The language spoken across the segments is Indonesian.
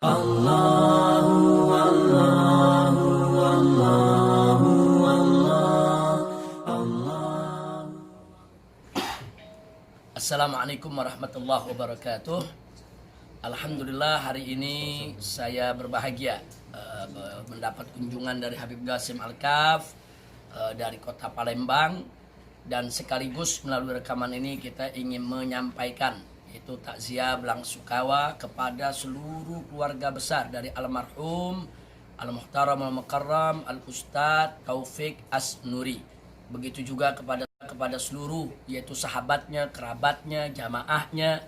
Allahu Allahu Allahu Allah. Assalamualaikum warahmatullahi wabarakatuh. Alhamdulillah hari ini saya berbahagia mendapat kunjungan dari Habib Qasim Al-Kaf dari kota Palembang, dan sekaligus melalui rekaman ini kita ingin menyampaikan itu takziah belasungkawa kepada seluruh keluarga besar dari almarhum Al-Muhtaram Al-Mukarram Al-Ustadz Taufik Asnuri. Begitu juga kepada seluruh, yaitu sahabatnya, kerabatnya, jamaahnya,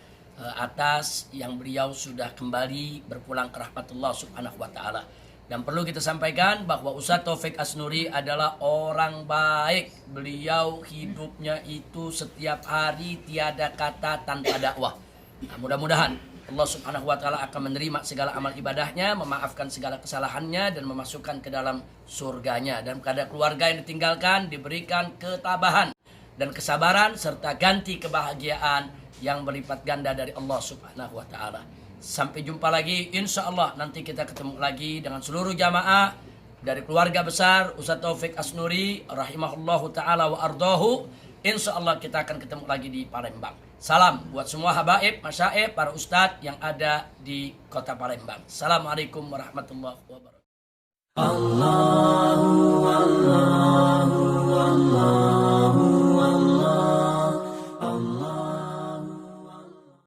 atas yang beliau sudah kembali berpulang ke rahmatullah subhanahu wa ta'ala. Dan perlu kita sampaikan bahwa Ustadz Taufik Asnuri adalah orang baik. Beliau hidupnya itu setiap hari tiada kata tanpa dakwah. Nah, mudah-mudahan Allah subhanahu wa ta'ala akan menerima segala amal ibadahnya, memaafkan segala kesalahannya, dan memasukkan ke dalam surganya. Dan kepada keluarga yang ditinggalkan diberikan ketabahan dan kesabaran, serta ganti kebahagiaan yang berlipat ganda dari Allah subhanahu wa ta'ala. Sampai jumpa lagi, insya Allah nanti kita ketemu lagi dengan seluruh jamaah dari keluarga besar Ustadz Taufik Asnuri rahimahullahu ta'ala wa ardahu. Insya Allah kita akan ketemu lagi di Palembang. Salam buat semua habaib, masyaikh, para ustadz yang ada di kota Palembang. Assalamualaikum warahmatullahi wabarakatuh. Allahu Allah.